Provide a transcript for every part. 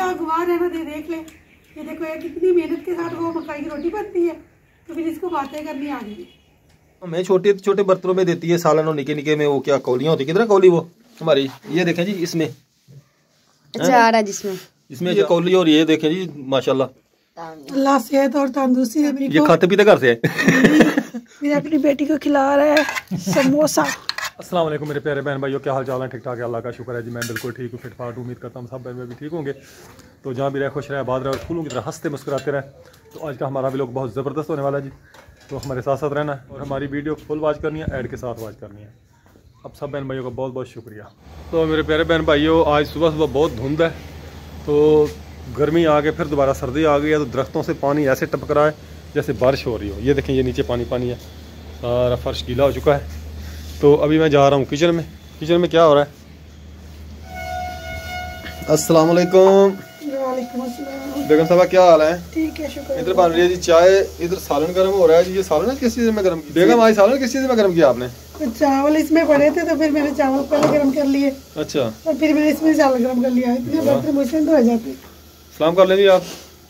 आप गुमार है ना, देख ले, ये देखो यार कितनी मेहनत के साथ वो मकाई की रोटी बनती है, तो फिर इसको बातें करनी आ गई। हमें छोटे छोटे बर्तनों में देती है सालन, और निके निके में वो क्या कौलियां होती है, कितना कौली वो हमारी, ये देखें जी इसमें अचार है जिसमें ये कौली, और ये देखें जी माशाल्लाह अल्लाह सेहत और तंदुरुस्ती दे। ये खाते पीते घर से है। मेरी अपनी बेटी को खिला रहा है समोसा। अस्सलाम वालेकुम मेरे प्यारे बहन भाइयों, क्या हाल चाल है? ठीक ठाक है, अल्लाह का शुक्र है जी, मैं बिल्कुल ठीक हूँ, फिट फाट। उम्मीद करता हूँ सब बहन भाई भी ठीक होंगे। तो जहाँ भी रहे खुश रहे, आबाद रहे और फूलों की तरह हंसते मुस्कुराते रहे। तो आज का हमारा व्लॉग बहुत ज़बरदस्त होने वाला है जी, तो हमारे साथ साथ रहना है और हमारी वीडियो फुल वॉच करनी है, ऐड के साथ वॉच करनी है। अब सब बहन भाइयों का बहुत बहुत शुक्रिया। तो मेरे प्यारे बहन भाइयों, आज सुबह सुबह बहुत धुंध है, तो गर्मी आ गई, फिर दोबारा सर्दी आ गई है। तो दरख्तों से पानी ऐसे टपक रहा है जैसे बारिश हो रही हो। ये देखें, ये नीचे पानी पानी है, सारा फर्श गीला हो चुका है। तो अभी मैं जा रहा हूँ किचन में। किचन में क्या हो रहा है? अस्सलाम वालेकुम बेगम साहबा, क्या हाल है? ठीक है, शुक्र। इधर बन रही है जी चाय, इधर सालन गर्म हो रहा है जी। ये सालन है किस चीज़ में गर्म? बेगम आज सालन किस चीज़ में गर्म किया आपने? चावल इसमें पड़े थे, तो फिर मैंने चावल पहले गर्म कर लिए। अच्छा, और फिर मैंने इसमें चावल गर्म कर लिया। इतने बर्तन मुझसे धो जाते। सलाम कर लें जी आप।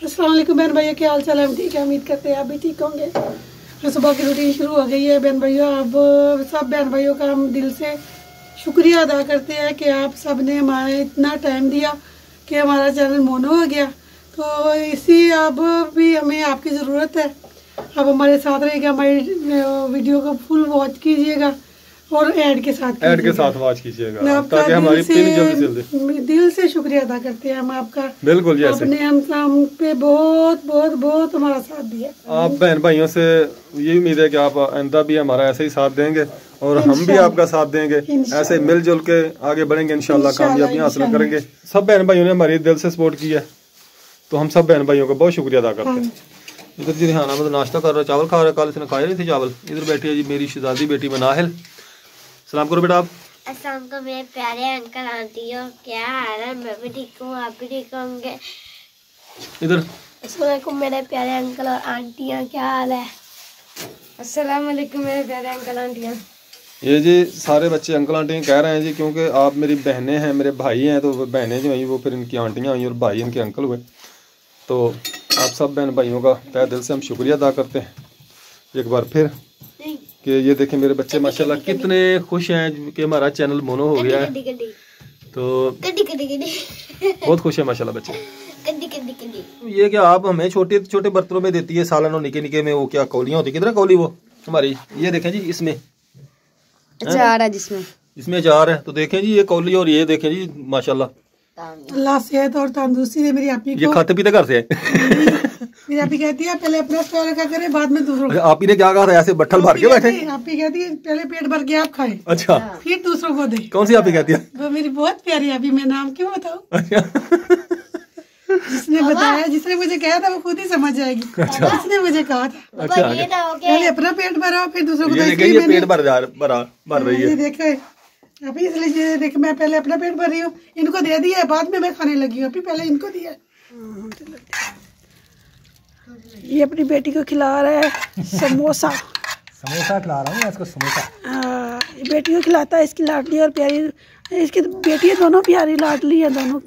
अस्सलाम वालेकुम बहन भैया, क्या हाल चाल है? हम ठीक है, उम्मीद करते हैं आप भी ठीक होंगे। तो सुबह की रूटीन शुरू हो गई है बहन भैया। अब सब बहन भाइयों का हम दिल से शुक्रिया अदा करते हैं कि आप सब ने हमारे इतना टाइम दिया कि हमारा चैनल मोनो हो गया। तो इसी अब भी हमें आपकी ज़रूरत है। अब हमारे साथ रहिएगा, हमारी वीडियो को फुल वॉच कीजिएगा और ऐड के साथ वॉच कीजिएगा, ताकि हमारी पिन जल्दी दिल से शुक्रिया अदा करते हैं हम आपका। बिल्कुल जी, आपने हम पे बहुत बहुत बहुत हमारा साथ दिया। आप बहन भाइयों से ये उम्मीद है कि आप आइंदा भी हमारा ऐसे ही साथ देंगे और हम भी आपका साथ देंगे। ऐसे मिलजुल के आगे बढ़ेंगे, इंशाल्लाह कामयाबियां हासिल करेंगे। सब बहन भाइयों ने हमारी दिल से सपोर्ट किया है, तो हम सब बहन भाइयों का बहुत शुक्रिया अदा करते हैं। इधर जी रिहाना मतलब नाश्ता कर रहा है, चावल खा रहा है, कल इसने खाए नहीं थे चावल। इधर बैठी है जी मेरी शहजादी बेटी मनाहिल। सलाम करो बेटा आप। अस्सलाम को मेरे प्यारे अंकल आंटियों, क्या हाल है? मैं भी ठीक हूँ, आप भी ठीक होंगे। इधर अस्सलाम वालेकुम मेरे प्यारे अंकल और आंटियाँ, क्या हाल है? अस्सलाम वालेकुम मेरे प्यारे अंकल आंटियाँ। ये जी सारे बच्चे अंकल आंटी कह रहे हैं जी, क्योंकि आप मेरी बहनें हैं, मेरे भाई हैं, तो बहनें जो हैं वो फिर इनकी आंटियाँ हुई और भाई इनके अंकल हुए। तो आप सब बहन भाइयों का तहे दिल से हम शुक्रिया अदा करते हैं एक बार फिर कि ये देखें मेरे बच्चे माशाल्लाह कितने खुश हैं कि हमारा चैनल मोनो हो गया है। तो बहुत खुश है माशाल्लाह बच्चे। ये क्या आप हमें छोटे छोटे बर्तनों में देती है सालन, और निके निके में वो क्या कौलियां होती है, कितना कौली वो हमारी, ये देखें जी इसमें अचार है इसमें अचार है। तो देखें जी ये कौली, और ये देखें जी माशाल्लाह अल्लाह सेहत और तंदुरुस्ती दे। मेरी आपी ये खाते पीते घर से है। मेरी आपी कहती है पहले अपना स्टोर रखा करे, बाद में दूसरों का। आप ही ने क्या कहा था, ऐसे बट्ठल भर के बैठे? आपी कहती है पहले पेट भर के आप खाए, अच्छा, फिर दूसरों को दे। कौन सी आप ही कहती है? वो मेरी बहुत प्यारी आपी, मैं नाम क्यों बताऊं? जिसने बताया, जिसने मुझे कहा था वो खुद ही समझ जाएगी। जिसने मुझे कहा था अच्छा, पहले अपना पेट भरा फिर दूसरों को। ये पेट भर रही है, देखे अभी, इसलिए देख मैं पहले अपना पेट भर रही हूँ, इनको दे दिया, बाद में मैं खाने लगी हूँ। अभी पहले इनको दिया। ये अपनी बेटी को खिला रहा है समोसा। समोसा खिला रहा हूँ इसको, समोसा। बेटी को खिलाता है, इसकी लाडली और प्यारी, इसकी बेटी दोनों प्यारी लाडली है। दोनों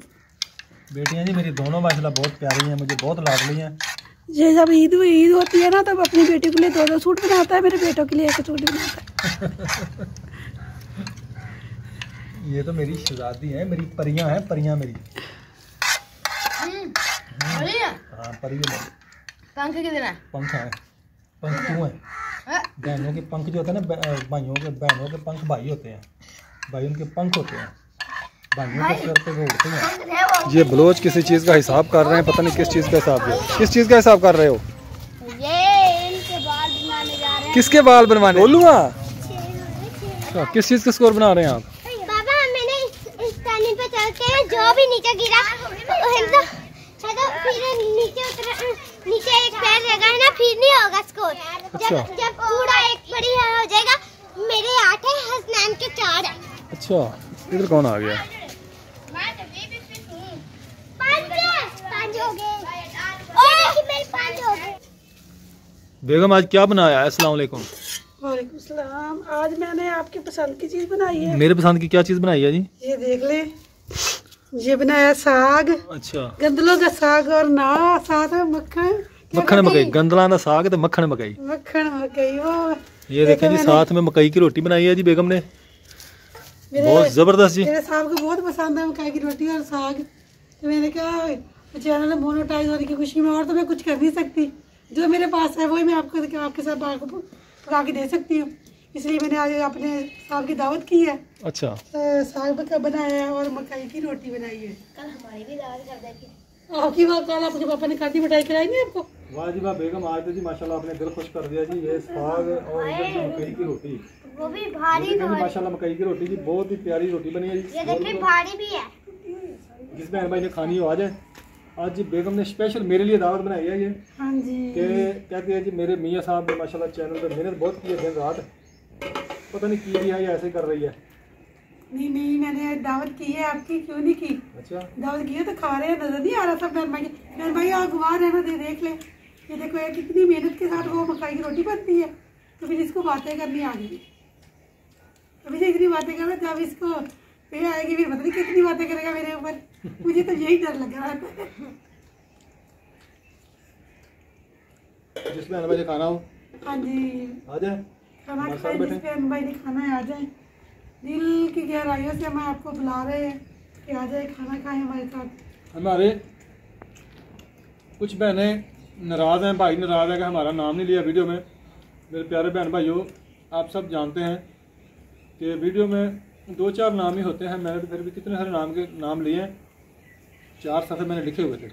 बेटियाँ जी मेरी दोनों माशाल्लाह बहुत प्यारी हैं, मुझे बहुत लाडली हैं। ये जब ईद होती है ना, तब अपनी बेटी के लिए 2-2 सूट बनाता है, मेरे बेटों के लिए 1 सूट बनाता है। ये तो मेरी शहजादी है, मेरी परियां हैं, परियां मेरी। हाँ परी है। पंख किधर है? पंख है, पंख क्यों है? बहनों के पंख जो होते हैं ना, भाइयों के बहनों के पंख भाई होते हैं, भाई उनके पंख होते हैं, भाइयों के सर पे वो उड़ते हैं। ये बलोच किसी चीज़ का हिसाब कर रहे हैं, पता नहीं किस चीज़ का हिसाब है। किस चीज़ का हिसाब कर रहे हो? ये इनके बाल बनवाने जा रहे हैं। किसके बाल बनवाने? बोलूँगा किस चीज़ का स्कोर बना रहे हैं आप? पे चलते हैं, जो भी नीचे गिरा तो फिर नीचे एक पैर रहेगा है ना, फिर नहीं होगा स्कोर। अच्छा। जब पूरा एक बड़ी हो जाएगा, मेरे 8 है, हसनैन के 4 है। अच्छा, इधर कौन आ गया? 5 हो गए। मेरे 5 हो गए। बेगम आज क्या बनाया है? अस्सलाम वालेकुम। वालेकुम सलाम। आज मैंने आपकी पसंद की चीज बनाई है। मेरे पसंद की क्या चीज बनाई है जी? ये देख ले, ये बनाया साग, अच्छा गंदलों का साग और ना साथ में मक्खन। मक्खन मकई, गंदला का साग तो मक्खन मकई। मक्खन मकई वो ये देखें जी, साथ में मकई की रोटी बनाई है जी बेगम ने, बहुत जबरदस्त जी। मेरे साहब को बहुत पसंद है मकई की रोटी और साग। तो मैंने कहा चैनल मोनेटाइज होने की खुशी में और तो मैं कुछ कर नहीं सकती, जो मेरे पास है वही मैं आपके साथ पका के दे सकती हूँ, इसलिए मैंने आज अपने साहब की दावत की है। अच्छा साग का बनाया है और मकई की रोटी बनाई है। कल हमारी भी दावत कर देती। आपकी बात कल आपके पापा ने खाती मिठाई खिलाई नहीं आपको? वाह जी वाह बेगम, आज तो जी माशाल्लाह आपने दिल खुश कर दिया जी। ये साग और इधर से मकई की रोटी, वो भी भारी भारी। माशाल्लाह मकई की रोटी जी बहुत ही प्यारी रोटी बनी है जी। ये देखिए भारी भी है। जिस बहन भाई ने खानी हो आ जाए। आज जी बेगम ने स्पेशल मेरे लिए दावत बनाई है ये, हाँ जी। कि कहते हैं जी मेरे मियाँ साहब ने माशाल्लाह चैनल पे मेहनत बहुत की है दिन रात, पता नहीं की भी है या ऐसे कर रही है। नहीं नहीं, मैंने दावत की है आपकी, क्यों नहीं की? अच्छा दावत की है तो खा रहे हैं, नजर नहीं आ रहा सब बहन भाई आप गुवा रहे ना, देख ले ये देखो ये कितनी मेहनत के साथ वो मकई की रोटी बनती है। तो फिर इसको बातें करनी आ गई, अभी से इतनी बातें कर रहा, जब इसको फिर आएगी फिर पता नहीं कितनी बातें करेगा मेरे ऊपर, मुझे तो यही डर लग रहा है। जिस बहन भाई ने खाना हो हाँ जी, आ जाए, खाना खाए, जिस बहन भाई ने खाना है आ जाए। दिल की गहराइयों से हम आपको बुला रहे हैं कि आ जाए खाना खाएं हमारे साथ। हमारे कुछ बहनें नाराज़ हैं, भाई नाराज़ है कि हमारा नाम नहीं लिया वीडियो में। मेरे प्यारे बहन भाइयों, आप सब जानते हैं कि वीडियो में 2-4 नाम ही होते हैं, मैंने तो फिर भी कितने सारे नाम लिए हैं, 4 सफ़े मैंने लिखे हुए थे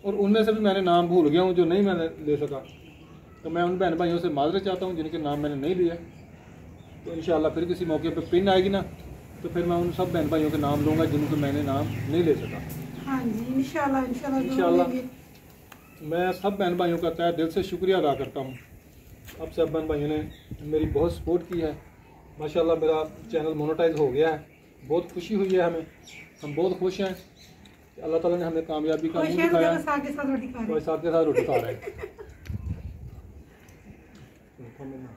और उनमें से भी मैंने नाम भूल गया हूँ जो नहीं मैंने ले सका। तो मैं उन बहन भाइयों से माजरत चाहता हूँ जिनके नाम मैंने नहीं लिए। तो इंशाल्लाह फिर किसी मौके पर पिन आएगी ना, तो फिर मैं उन सब बहन भाइयों के नाम लूँगा जिनको मैंने नाम नहीं ले सका। हाँ जी, इंशाल्लाह इंशाल्लाह इंशाल्लाह। मैं सब बहन भाइयों का तहे दिल से शुक्रिया अदा करता हूँ। अब सब बहन भाइयों ने मेरी बहुत सपोर्ट की है, माशाल्लाह मेरा चैनल मोनेटाइज हो गया है, बहुत खुशी हुई है हमें, हम बहुत खुश हैं। अल्लाह ताला ने हमें कामयाबी का मुंह दिखाया है, साग के साथ रोटी खा रहे और साथ के साथ रोटी खा रहे हैं।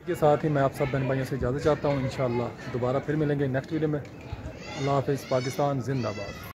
के साथ ही मैं आप सब बहन भाइयों से इजाज़त चाहता हूँ। इंशाल्लाह दोबारा फिर मिलेंगे नेक्स्ट वीडियो में। अल्लाह हाफ़िज़, पाकिस्तान जिंदाबाद।